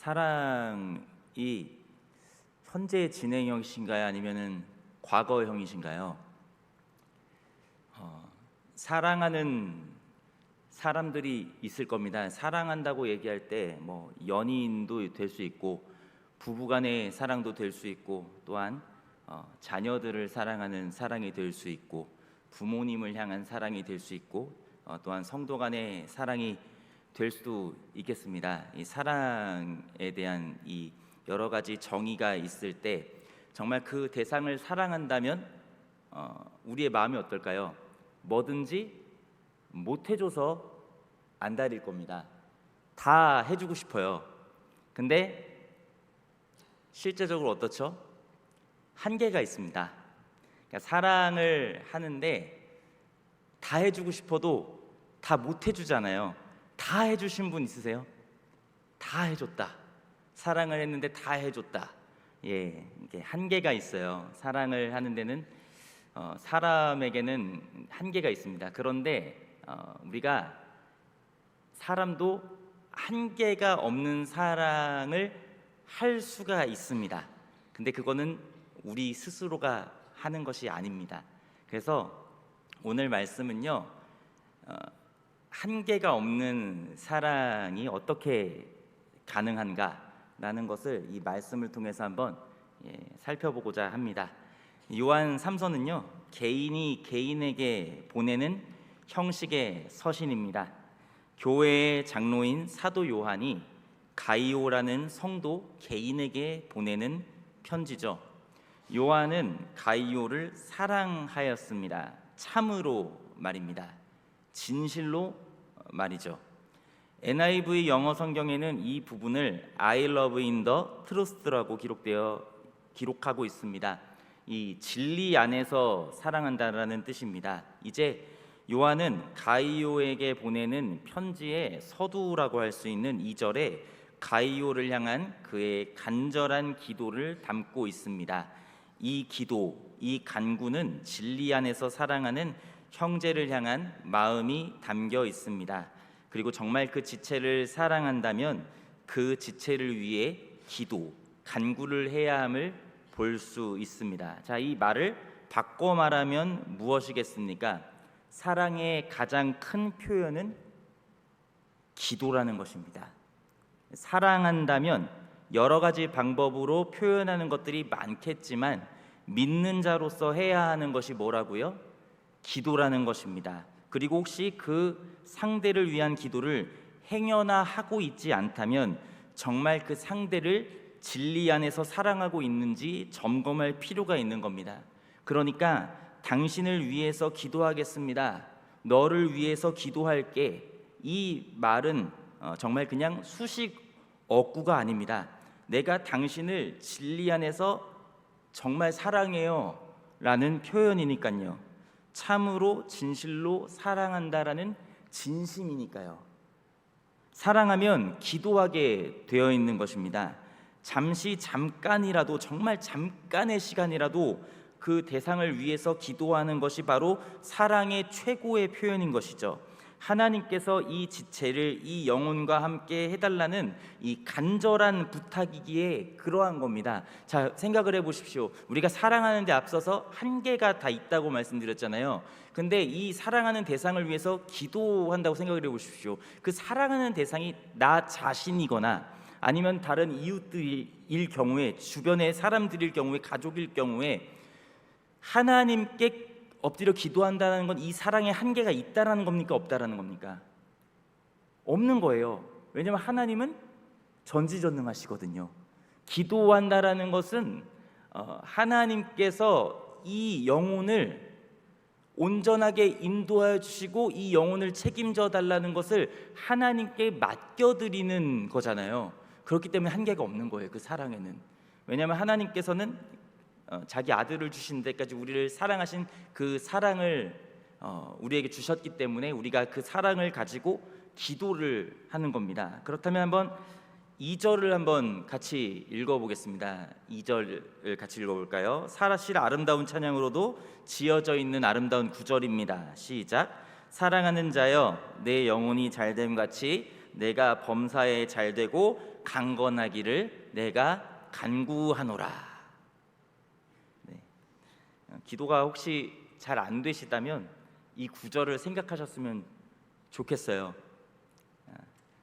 사랑이 현재 진행형이신가요? 아니면은 과거형이신가요? 사랑하는 사람들이 있을 겁니다. 사랑한다고 얘기할 때 뭐 연인도 될 수 있고 부부간의 사랑도 될 수 있고 또한 자녀들을 사랑하는 사랑이 될 수 있고 부모님을 향한 사랑이 될 수 있고 또한 성도 간의 사랑이 될 수도 있겠습니다. 이 사랑에 대한 이 여러 가지 정의가 있을 때 정말 그 대상을 사랑한다면 우리의 마음이 어떨까요? 뭐든지 못 해줘서 안달일 겁니다. 다 해주고 싶어요. 근데 실제적으로 어떻죠? 한계가 있습니다. 그러니까 사랑을 하는데 다 해주고 싶어도 다 못 해주잖아요. 다 해주신 분 있으세요? 다 해줬다. 사랑을 했는데 다 해줬다. 이게 한계가 있어요. 사랑을 하는 데는 사람에게는 한계가 있습니다. 그런데 우리가 사람도 한계가 없는 사랑을 할 수가 있습니다. 근데 그거는 우리 스스로가 하는 것이 아닙니다. 그래서 오늘 말씀은요, 한계가 없는 사랑이 어떻게 가능한가라는 것을 이 말씀을 통해서 한번 살펴보고자 합니다. 요한 3서는요, 개인이 개인에게 보내는 형식의 서신입니다. 교회의 장로인 사도 요한이 가이오라는 성도 개인에게 보내는 편지죠. 요한은 가이오를 사랑하였습니다. 참으로 말입니다. 진실로 말이죠. NIV 영어 성경에는 이 부분을 I love in the truth라고 기록하고 있습니다. 이 진리 안에서 사랑한다라는 뜻입니다. 이제 요한은 가이오에게 보내는 편지의 서두라고 할 수 있는 2절에 가이오를 향한 그의 간절한 기도를 담고 있습니다. 이 기도, 이 간구는 진리 안에서 사랑하는 형제를 향한 마음이 담겨 있습니다. 그리고 정말 그 지체를 사랑한다면 그 지체를 위해 기도, 간구를 해야 함을 볼 수 있습니다. 자, 이 말을 바꿔 말하면 무엇이겠습니까? 사랑의 가장 큰 표현은 기도라는 것입니다. 사랑한다면 여러 가지 방법으로 표현하는 것들이 많겠지만 믿는 자로서 해야 하는 것이 뭐라고요? 기도라는 것입니다. 그리고 혹시 그 상대를 위한 기도를 행여나 하고 있지 않다면 정말 그 상대를 진리 안에서 사랑하고 있는지 점검할 필요가 있는 겁니다. 그러니까 당신을 위해서 기도하겠습니다. 너를 위해서 기도할게. 이 말은 정말 그냥 수식 어구가 아닙니다. 내가 당신을 진리 안에서 정말 사랑해요 라는 표현이니까요. 참으로 진실로 사랑한다라는 진심이니까요. 사랑하면 기도하게 되어 있는 것입니다. 잠깐이라도, 정말 잠깐의 시간이라도 그 대상을 위해서 기도하는 것이 바로 사랑의 최고의 표현인 것이죠. 하나님께서 이 지체를 이 영혼과 함께 해달라는 이 간절한 부탁이기에 그러한 겁니다. 자, 생각을 해보십시오. 우리가 사랑하는 데 앞서서 한계가 다 있다고 말씀드렸잖아요. 근데 이 사랑하는 대상을 위해서 기도한다고 생각을 해보십시오. 그 사랑하는 대상이 나 자신이거나 아니면 다른 이웃들일 경우에, 주변의 사람들일 경우에, 가족일 경우에 하나님께 엎드려 기도한다는 건 이 사랑의 한계가 있다라는 겁니까? 없다라는 겁니까? 없는 거예요. 왜냐하면 하나님은 전지전능하시거든요. 기도한다라는 것은 하나님께서 이 영혼을 온전하게 인도하여 주시고 이 영혼을 책임져 달라는 것을 하나님께 맡겨드리는 거잖아요. 그렇기 때문에 한계가 없는 거예요. 그 사랑에는. 왜냐하면 하나님께서는 자기 아들을 주신 데까지 우리를 사랑하신 그 사랑을 우리에게 주셨기 때문에 우리가 그 사랑을 가지고 기도를 하는 겁니다. 그렇다면 한번 2절을 한번 같이 읽어보겠습니다. 2절을 같이 읽어볼까요? 사라실 아름다운 찬양으로도 지어져 있는 아름다운 구절입니다. 시작. 사랑하는 자여 내 영혼이 잘됨같이 내가 범사에 잘되고 강건하기를 내가 간구하노라. 네. 기도가 혹시 잘 안 되시다면 이 구절을 생각하셨으면 좋겠어요.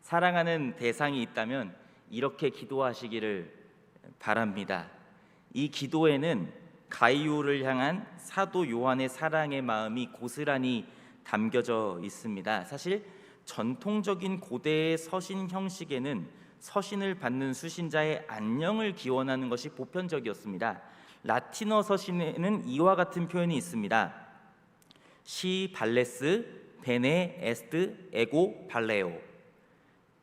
사랑하는 대상이 있다면 이렇게 기도하시기를 바랍니다. 이 기도에는 가이오를 향한 사도 요한의 사랑의 마음이 고스란히 담겨져 있습니다. 사실 전통적인 고대의 서신 형식에는 서신을 받는 수신자의 안녕을 기원하는 것이 보편적이었습니다. 라틴어 서신에는 이와 같은 표현이 있습니다. 시 발레스 베네 에스트 에고 발레오.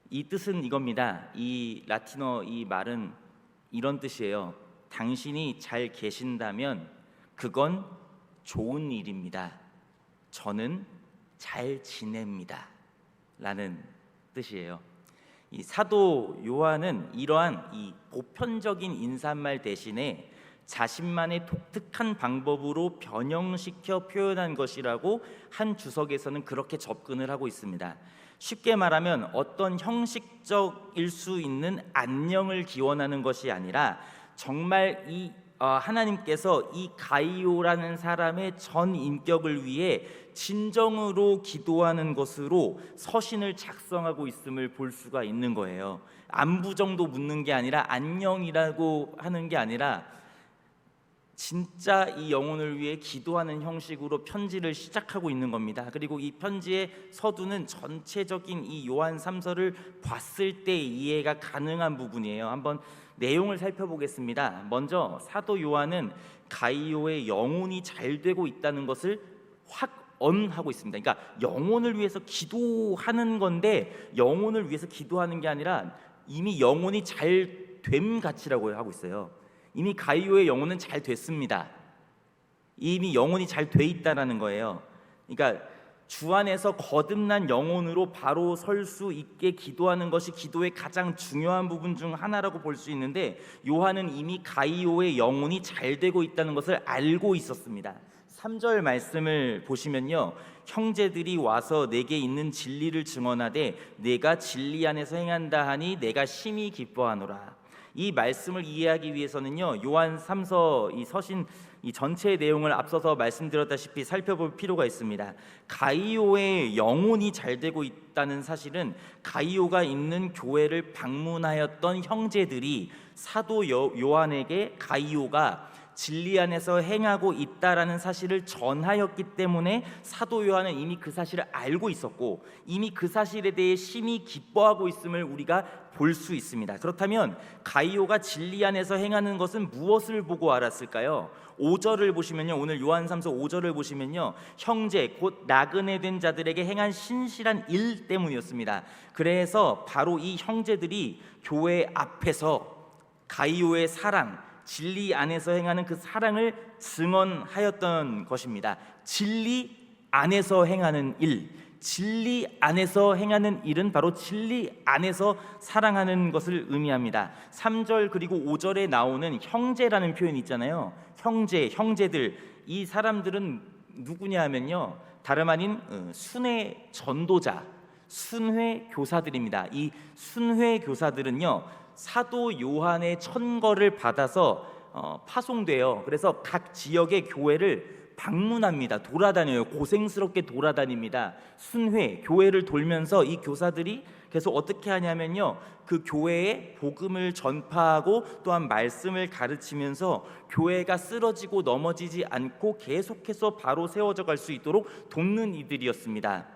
이 뜻은 이겁니다. 이 라틴어 이 말은 이런 뜻이에요. 당신이 잘 계신다면 그건 좋은 일입니다. 저는 잘 지냅니다. 라는 뜻이에요. 이 사도 요한은 이러한 이 보편적인 인사말 대신에 자신만의 독특한 방법으로 변형시켜 표현한 것이라고 한 주석에서는 그렇게 접근을 하고 있습니다. 쉽게 말하면 어떤 형식적일 수 있는 안녕을 기원하는 것이 아니라 정말 이 하나님께서 이 가이오라는 사람의 전 인격을 위해 진정으로 기도하는 것으로 서신을 작성하고 있음을 볼 수가 있는 거예요. 안부 정도 묻는 게 아니라 안녕이라고 하는 게 아니라 진짜 이 영혼을 위해 기도하는 형식으로 편지를 시작하고 있는 겁니다. 그리고 이 편지의 서두는 전체적인 이 요한 3서를 봤을 때 이해가 가능한 부분이에요. 한번 내용을 살펴보겠습니다. 먼저 사도 요한은 가이오의 영혼이 잘 되고 있다는 것을 확언하고 있습니다. 그러니까 영혼을 위해서 기도하는 건데 영혼을 위해서 기도하는 게 아니라 이미 영혼이 잘 됨 가치라고 하고 있어요. 이미 가이오의 영혼은 잘 됐습니다. 이미 영혼이 잘 돼 있다라는 거예요. 그러니까 주 안에서 거듭난 영혼으로 바로 설 수 있게 기도하는 것이 기도의 가장 중요한 부분 중 하나라고 볼 수 있는데 요한은 이미 가이오의 영혼이 잘 되고 있다는 것을 알고 있었습니다. 3절 말씀을 보시면요, 형제들이 와서 내게 있는 진리를 증언하되 내가 진리 안에서 행한다 하니 내가 심히 기뻐하노라. 이 말씀을 이해하기 위해서는요, 요한 3서 이 서신 이 전체의 내용을 앞서서 말씀드렸다시피 살펴볼 필요가 있습니다. 가이오의 영혼이 잘 되고 있다는 사실은 가이오가 있는 교회를 방문하였던 형제들이 사도 요한에게 가이오가 진리 안에서 행하고 있다라는 사실을 전하였기 때문에 사도 요한은 이미 그 사실을 알고 있었고 이미 그 사실에 대해 심히 기뻐하고 있음을 우리가 볼 수 있습니다. 그렇다면 가이오가 진리 안에서 행하는 것은 무엇을 보고 알았을까요? 5절을 보시면요, 오늘 요한 3서 5절을 보시면요, 형제 곧 나그네 된 자들에게 행한 신실한 일 때문이었습니다. 그래서 바로 이 형제들이 교회 앞에서 가이오의 사랑, 진리 안에서 행하는 그 사랑을 증언하였던 것입니다. 진리 안에서 행하는 일, 진리 안에서 행하는 일은 바로 진리 안에서 사랑하는 것을 의미합니다. 3절 그리고 5절에 나오는 형제라는 표현이 있잖아요. 형제, 형제들, 이 사람들은 누구냐 하면요, 다름 아닌 순회 전도자, 순회 교사들입니다. 이 순회 교사들은요, 사도 요한의 천거를 받아서 파송돼요. 그래서 각 지역의 교회를 방문합니다. 돌아다녀요. 고생스럽게 돌아다닙니다. 순회 교회를 돌면서 이 교사들이 계속 어떻게 하냐면요, 그 교회에 복음을 전파하고 또한 말씀을 가르치면서 교회가 쓰러지고 넘어지지 않고 계속해서 바로 세워져 갈 수 있도록 돕는 이들이었습니다.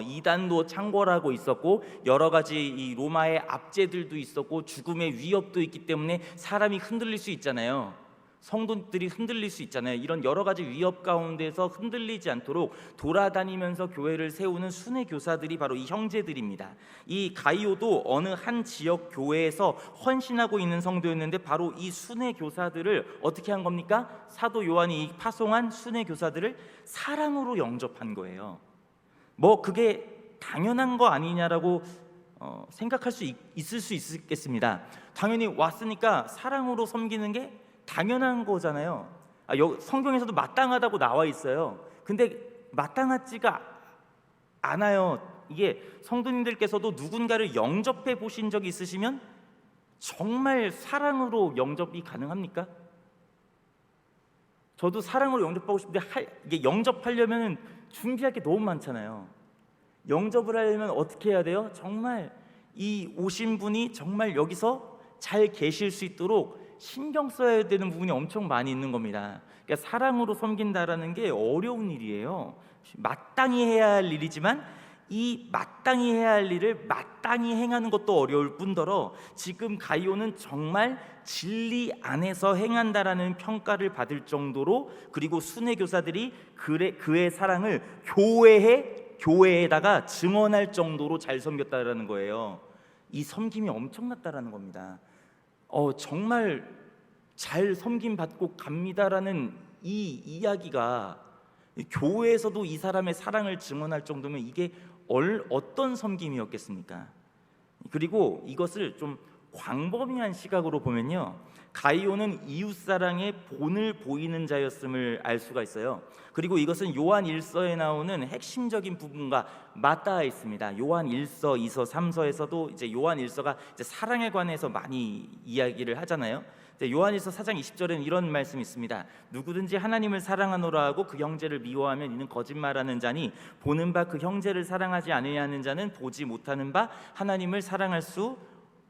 이단도 창궐하고 있었고 여러 가지 이 로마의 압제들도 있었고 죽음의 위협도 있기 때문에 사람이 흔들릴 수 있잖아요. 성도들이 흔들릴 수 있잖아요. 이런 여러 가지 위협 가운데서 흔들리지 않도록 돌아다니면서 교회를 세우는 순회 교사들이 바로 이 형제들입니다. 이 가이오도 어느 한 지역 교회에서 헌신하고 있는 성도였는데 바로 이 순회 교사들을 어떻게 한 겁니까? 사도 요한이 파송한 순회 교사들을 사랑으로 영접한 거예요. 뭐 그게 당연한 거 아니냐라고 생각할 수 있을 수 있겠습니다. 당연히 왔으니까 사랑으로 섬기는 게 당연한 거잖아요. 성경에서도 마땅하다고 나와 있어요. 근데 마땅하지가 않아요. 이게 성도님들께서도 누군가를 영접해 보신 적이 있으시면 정말 사랑으로 영접이 가능합니까? 저도 사랑으로 영접하고 싶은데 이게 영접하려면 준비할 게 너무 많잖아요. 영접을 하려면 어떻게 해야 돼요? 정말 이 오신 분이 정말 여기서 잘 계실 수 있도록 신경 써야 되는 부분이 엄청 많이 있는 겁니다. 그러니까 사랑으로 섬긴다라는 게 어려운 일이에요. 마땅히 해야 할 일이지만 이 마땅히 해야 할 일을 마땅히 행하는 것도 어려울 뿐더러 지금 가이오는 정말 진리 안에서 행한다라는 평가를 받을 정도로, 그리고 순회 교사들이 그의 사랑을 교회에다가 증언할 정도로 잘 섬겼다라는 거예요. 이 섬김이 엄청났다라는 겁니다. 정말 잘 섬김 받고 갑니다라는 이 이야기가 교회에서도 이 사람의 사랑을 증언할 정도면 이게 어떤 섬김이었겠습니까? 그리고 이것을 좀 광범위한 시각으로 보면요, 가이오는 이웃사랑의 본을 보이는 자였음을 알 수가 있어요. 그리고 이것은 요한 1서에 나오는 핵심적인 부분과 맞닿아 있습니다. 요한 1서, 2서, 3서에서도 이제 요한 1서가 이제 사랑에 관해서 많이 이야기를 하잖아요. 요한일서 4장 20절에는 이런 말씀이 있습니다. 누구든지 하나님을 사랑하노라 하고 그 형제를 미워하면 이는 거짓말하는 자니 보는 바 그 형제를 사랑하지 아니하는 자는 보지 못하는 바 하나님을 사랑할 수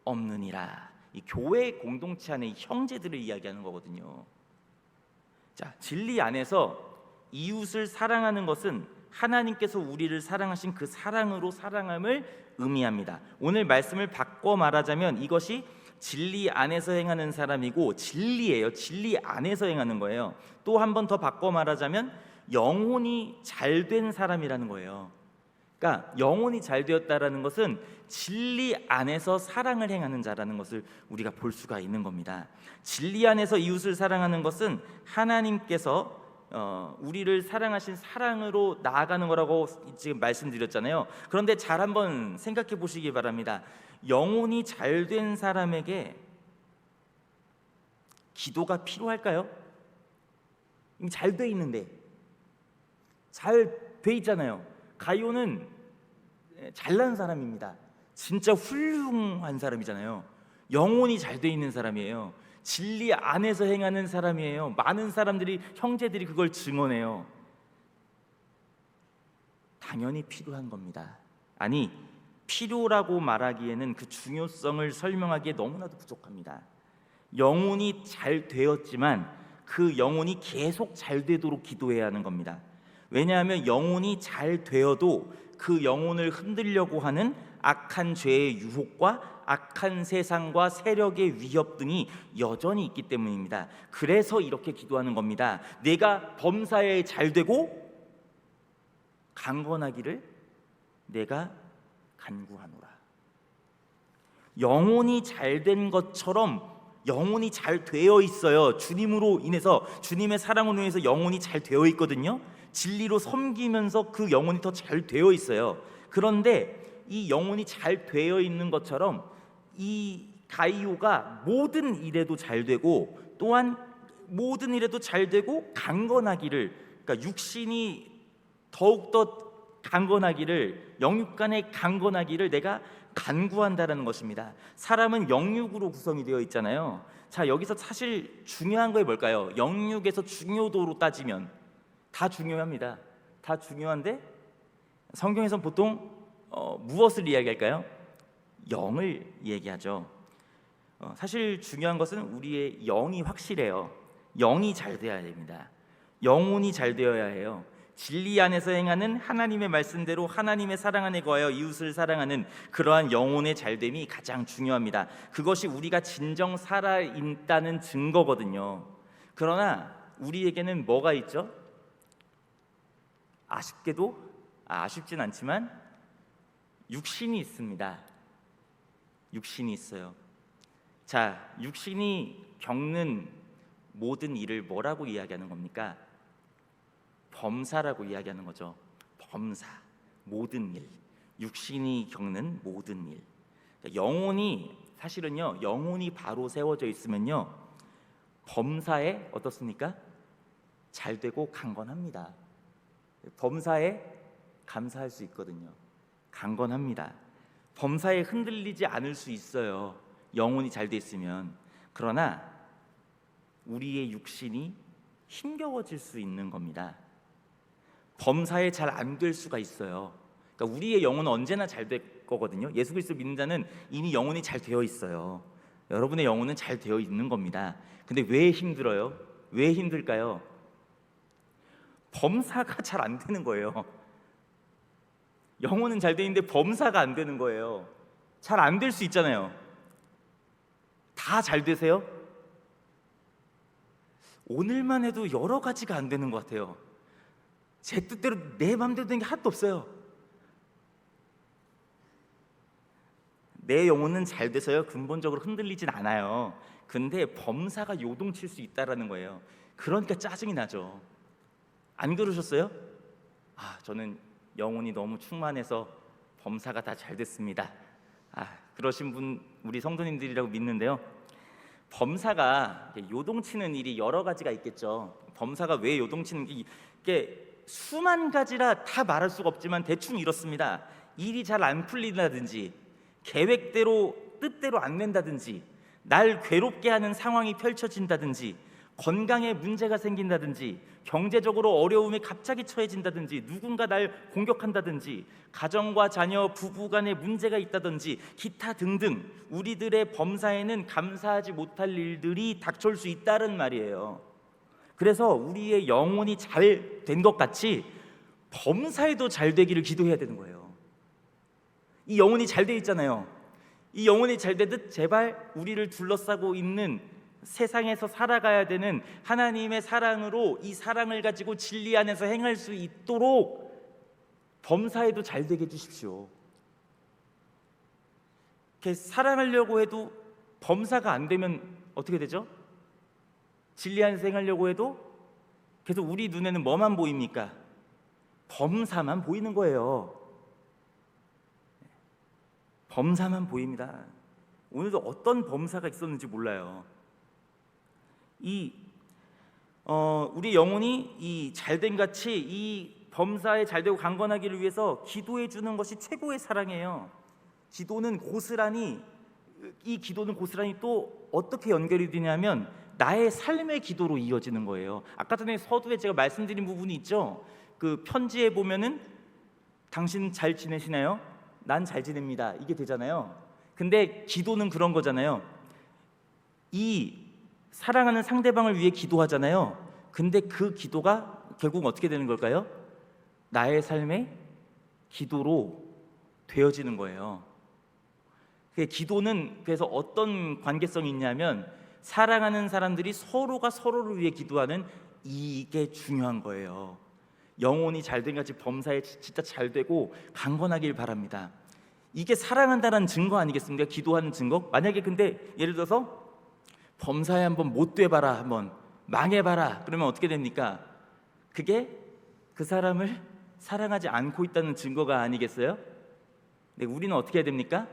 없느니라. 이 교회 공동체 안에 형제들을 이야기하는 거거든요. 자, 진리 안에서 이웃을 사랑하는 것은 하나님께서 우리를 사랑하신 그 사랑으로 사랑함을 의미합니다. 오늘 말씀을 바꿔 말하자면 이것이 진리 안에서 행하는 사람이고 진리예요. 진리 안에서 행하는 거예요. 또 한 번 더 바꿔 말하자면 영혼이 잘된 사람이라는 거예요. 그러니까 영혼이 잘 되었다라는 것은 진리 안에서 사랑을 행하는 자라는 것을 우리가 볼 수가 있는 겁니다. 진리 안에서 이웃을 사랑하는 것은 하나님께서 우리를 사랑하신 사랑으로 나아가는 거라고 지금 말씀드렸잖아요. 그런데 잘 한번 생각해 보시기 바랍니다. 영혼이 잘된 사람에게 기도가 필요할까요? 이미 잘 돼 있는데, 잘 돼 있잖아요. 가이오는 잘난 사람입니다. 진짜 훌륭한 사람이잖아요. 영혼이 잘 돼 있는 사람이에요. 진리 안에서 행하는 사람이에요. 많은 사람들이, 형제들이 그걸 증언해요. 당연히 필요한 겁니다. 아니, 필요라고 말하기에는 그 중요성을 설명하기에 너무나도 부족합니다. 영혼이 잘 되었지만 그 영혼이 계속 잘 되도록 기도해야 하는 겁니다. 왜냐하면 영혼이 잘 되어도 그 영혼을 흔들려고 하는 악한 죄의 유혹과 악한 세상과 세력의 위협 등이 여전히 있기 때문입니다. 그래서 이렇게 기도하는 겁니다. 내가 범사에 잘 되고 강건하기를 내가 간구하노라. 영혼이 잘된 것처럼 영혼이 잘 되어 있어요. 주님으로 인해서, 주님의 사랑으로 인해서 영혼이 잘 되어 있거든요. 진리로 섬기면서 그 영혼이 더 잘 되어 있어요. 그런데 이 영혼이 잘 되어 있는 것처럼 이 가이오가 모든 일에도 잘 되고, 또한 모든 일에도 잘 되고 강건하기를, 그러니까 육신이 더욱더 강건하기를, 영육간에 강건하기를 내가 간구한다라는 것입니다. 사람은 영육으로 구성이 되어 있잖아요. 자, 여기서 사실 중요한 게 뭘까요? 영육에서 중요도로 따지면 다 중요합니다. 다 중요한데 성경에서는 보통 무엇을 이야기할까요? 영을 얘기하죠. 사실 중요한 것은 우리의 영이 확실해요. 영이 잘 되어야 됩니다. 영혼이 잘 되어야 해요. 진리 안에서 행하는 하나님의 말씀대로 하나님의 사랑 안에 거하여 이웃을 사랑하는 그러한 영혼의 잘됨이 가장 중요합니다. 그것이 우리가 진정 살아있다는 증거거든요. 그러나 우리에게는 뭐가 있죠? 아쉽게도 아쉽진 않지만 육신이 있습니다. 육신이 있어요. 자, 육신이 겪는 모든 일을 뭐라고 이야기하는 겁니까? 범사라고 이야기하는 거죠. 범사, 모든 일, 육신이 겪는 모든 일. 영혼이, 사실은요, 영혼이 바로 세워져 있으면요, 범사에 어떻습니까? 잘 되고 강건합니다. 범사에 감사할 수 있거든요. 강건합니다. 범사에 흔들리지 않을 수 있어요. 영혼이 잘 돼 있으면. 그러나 우리의 육신이 힘겨워질 수 있는 겁니다. 범사에 잘 안 될 수가 있어요. 그러니까 우리의 영혼은 언제나 잘 될 거거든요. 예수 그리스도 믿는 자는 이미 영혼이 잘 되어 있어요. 여러분의 영혼은 잘 되어 있는 겁니다. 근데 왜 힘들어요? 왜 힘들까요? 범사가 잘 안 되는 거예요. 영혼은 잘 돼 있는데 범사가 안 되는 거예요. 잘 안 될 수 있잖아요. 다 잘 되세요? 오늘만 해도 여러 가지가 안 되는 것 같아요. 제 뜻대로 내 마음대로 되는 게 하나도 없어요. 내 영혼은 잘 돼서요 근본적으로 흔들리진 않아요. 근데 범사가 요동칠 수 있다라는 거예요. 그러니까 짜증이 나죠. 안 그러셨어요? 저는 영혼이 너무 충만해서 범사가 다 잘 됐습니다. 그러신 분 우리 성도님들이라고 믿는데요. 범사가 요동치는 일이 여러 가지가 있겠죠. 범사가 왜 요동치는 게 수만 가지라 다 말할 수가 없지만 대충 이렇습니다. 일이 잘 안 풀린다든지, 계획대로 뜻대로 안 된다든지, 날 괴롭게 하는 상황이 펼쳐진다든지, 건강에 문제가 생긴다든지, 경제적으로 어려움에 갑자기 처해진다든지, 누군가 날 공격한다든지, 가정과 자녀, 부부 간에 문제가 있다든지, 기타 등등 우리들의 범사에는 감사하지 못할 일들이 닥쳐올 수 있다는 말이에요. 그래서 우리의 영혼이 잘 된 것 같이 범사에도 잘 되기를 기도해야 되는 거예요. 이 영혼이 잘 돼 있잖아요. 이 영혼이 잘 되듯 제발 우리를 둘러싸고 있는 세상에서 살아가야 되는 하나님의 사랑으로 이 사랑을 가지고 진리 안에서 행할 수 있도록 범사에도 잘 되게 해주십시오. 이렇게 사랑하려고 해도 범사가 안 되면 어떻게 되죠? 진리 안에서 행하려고 해도 계속 우리 눈에는 뭐만 보입니까? 범사만 보이는 거예요. 범사만 보입니다. 오늘도 어떤 범사가 있었는지 몰라요. 우리 영혼이 이 잘된 같이 이 범사에 잘되고 강건하기를 위해서 기도해 주는 것이 최고의 사랑이에요. 기도는 고스란히 또 어떻게 연결이 되냐면 나의 삶의 기도로 이어지는 거예요. 아까 전에 서두에 제가 말씀드린 부분이 있죠. 그 편지에 보면은 당신 잘 지내시나요? 난 잘 지냅니다. 이게 되잖아요. 근데 기도는 그런 거잖아요. 이 사랑하는 상대방을 위해 기도하잖아요. 근데 그 기도가 결국 어떻게 되는 걸까요? 나의 삶의 기도로 되어지는 거예요. 기도는 그래서 어떤 관계성이 있냐면 사랑하는 사람들이 서로가 서로를 위해 기도하는 이게 중요한 거예요. 영혼이 잘된 같이 범사에 진짜 잘 되고 강건하길 바랍니다. 이게 사랑한다는 증거 아니겠습니까? 기도하는 증거. 만약에 근데 예를 들어서 범사에 한번 못 돼봐라, 한번 망해봐라, 그러면 어떻게 됩니까? 그게 그 사람을 사랑하지 않고 있다는 증거가 아니겠어요? 네, 우리는 어떻게 해야 됩니까?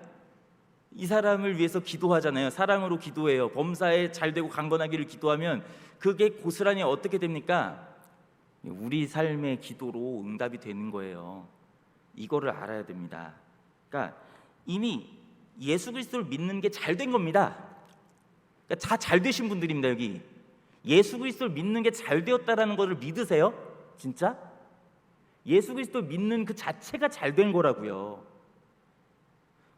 이 사람을 위해서 기도하잖아요. 사랑으로 기도해요. 범사에 잘되고 강건하기를 기도하면 그게 고스란히 어떻게 됩니까? 우리 삶의 기도로 응답이 되는 거예요. 이거를 알아야 됩니다. 그러니까 이미 예수 그리스도를 믿는 게 잘된 겁니다. 그러니까 다 잘되신 분들입니다. 여기 예수 그리스도를 믿는 게 잘되었다라는 것을 믿으세요? 진짜? 예수 그리스도를 믿는 그 자체가 잘된 거라고요.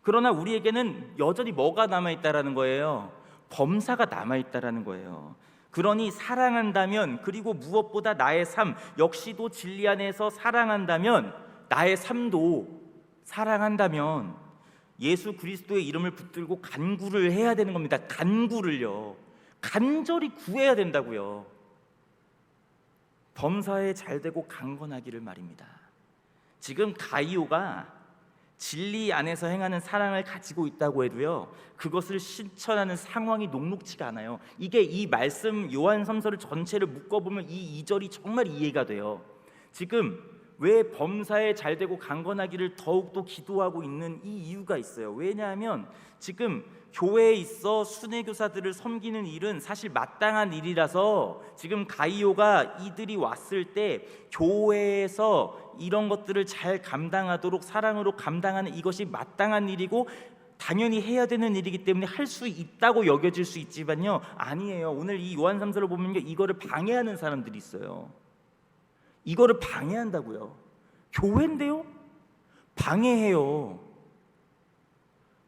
그러나 우리에게는 여전히 뭐가 남아있다라는 거예요? 범사가 남아있다라는 거예요. 그러니 사랑한다면, 그리고 무엇보다 나의 삶 역시도 진리 안에서 사랑한다면, 나의 삶도 사랑한다면 예수 그리스도의 이름을 붙들고 간구를 해야 되는 겁니다. 간구를요. 간절히 구해야 된다고요. 범사에 잘되고 강건하기를 말입니다. 지금 가이오가 진리 안에서 행하는 사랑을 가지고 있다고 해도요, 그것을 실천하는 상황이 녹록지가 않아요. 이게 이 말씀 요한 3서를 전체를 묶어보면 이 2절이 정말 이해가 돼요. 지금 왜 범사에 잘되고 강건하기를 더욱더 기도하고 있는 이 이유가 있어요. 왜냐하면 지금 교회에 있어 순회교사들을 섬기는 일은 사실 마땅한 일이라서 지금 가이오가 이들이 왔을 때 교회에서 이런 것들을 잘 감당하도록 사랑으로 감당하는 이것이 마땅한 일이고 당연히 해야 되는 일이기 때문에 할 수 있다고 여겨질 수 있지만요, 아니에요. 오늘 이 요한 3서를 보면 이거를 방해하는 사람들이 있어요. 이거를 방해한다고요. 교회인데요? 방해해요.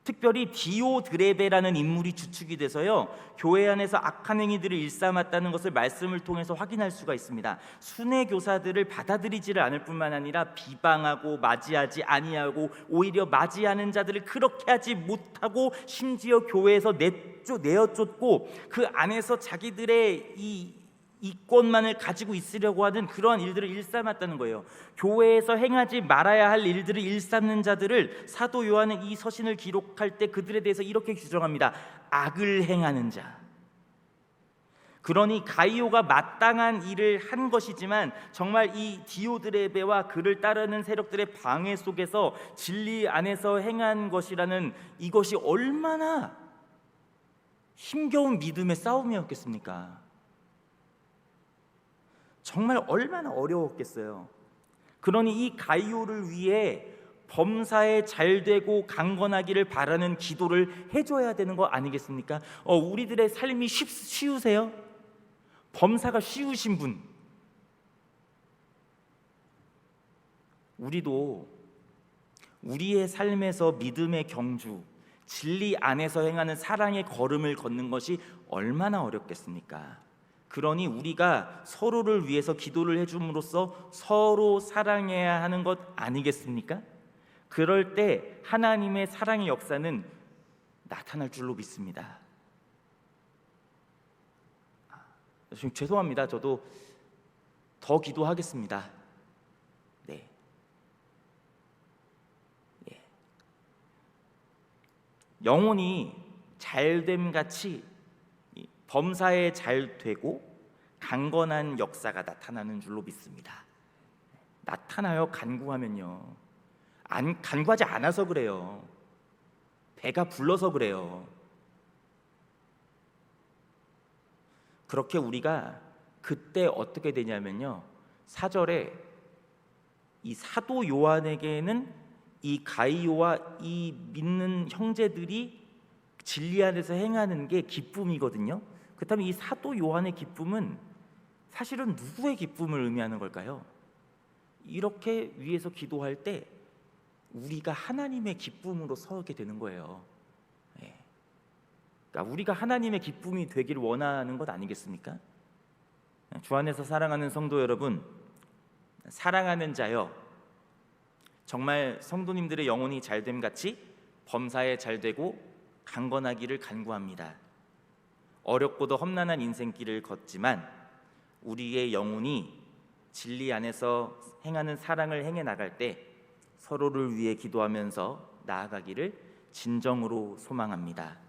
특별히 디오드레베라는 인물이 주축이 돼서요, 교회 안에서 악한 행위들을 일삼았다는 것을 말씀을 통해서 확인할 수가 있습니다. 순회 교사들을 받아들이지를 않을 뿐만 아니라 비방하고 맞이하지 아니하고 오히려 맞이하는 자들을 그렇게 하지 못하고 심지어 교회에서 내어쫓고 그 안에서 자기들의 이 이권만을 가지고 있으려고 하는 그러한 일들을 일삼았다는 거예요. 교회에서 행하지 말아야 할 일들을 일삼는 자들을 사도 요한은 이 서신을 기록할 때 그들에 대해서 이렇게 규정합니다. 악을 행하는 자. 그러니 가이오가 마땅한 일을 한 것이지만 정말 이 디오드레베와 그를 따르는 세력들의 방해 속에서 진리 안에서 행한 것이라는 이것이 얼마나 힘겨운 믿음의 싸움이었겠습니까? 정말 얼마나 어려웠겠어요. 그러니 이 가이오를 위해 범사에 잘되고 강건하기를 바라는 기도를 해줘야 되는 거 아니겠습니까? 우리들의 삶이 쉬우세요? 범사가 쉬우신 분, 우리도 우리의 삶에서 믿음의 경주, 진리 안에서 행하는 사랑의 걸음을 걷는 것이 얼마나 어렵겠습니까? 그러니 우리가 서로를 위해서 기도를 해줌으로써 서로 사랑해야 하는 것 아니겠습니까? 그럴 때 하나님의 사랑의 역사는 나타날 줄로 믿습니다. 죄송합니다. 저도 더 기도하겠습니다. 네. 예. 영혼이 잘됨 같이 범사에 잘 되고 강건한 역사가 나타나는 줄로 믿습니다. 나타나요. 간구하면요. 간구하지 않아서 그래요. 배가 불러서 그래요. 그렇게 우리가 그때 어떻게 되냐면요, 4절에 이 사도 요한에게는 이 가이오와 이 믿는 형제들이 진리 안에서 행하는 게 기쁨이거든요. 그렇다면 이 사도 요한의 기쁨은 사실은 누구의 기쁨을 의미하는 걸까요? 이렇게 위에서 기도할 때 우리가 하나님의 기쁨으로 서게 되는 거예요. 그러니까 우리가 하나님의 기쁨이 되기를 원하는 것 아니겠습니까? 주 안에서 사랑하는 성도 여러분, 사랑하는 자여, 정말 성도님들의 영혼이 잘됨 같이 범사에 잘되고 강건하기를 간구합니다. 어렵고도 험난한 인생길을 걷지만 우리의 영혼이 진리 안에서 행하는 사랑을 행해 나갈 때 서로를 위해 기도하면서 나아가기를 진정으로 소망합니다.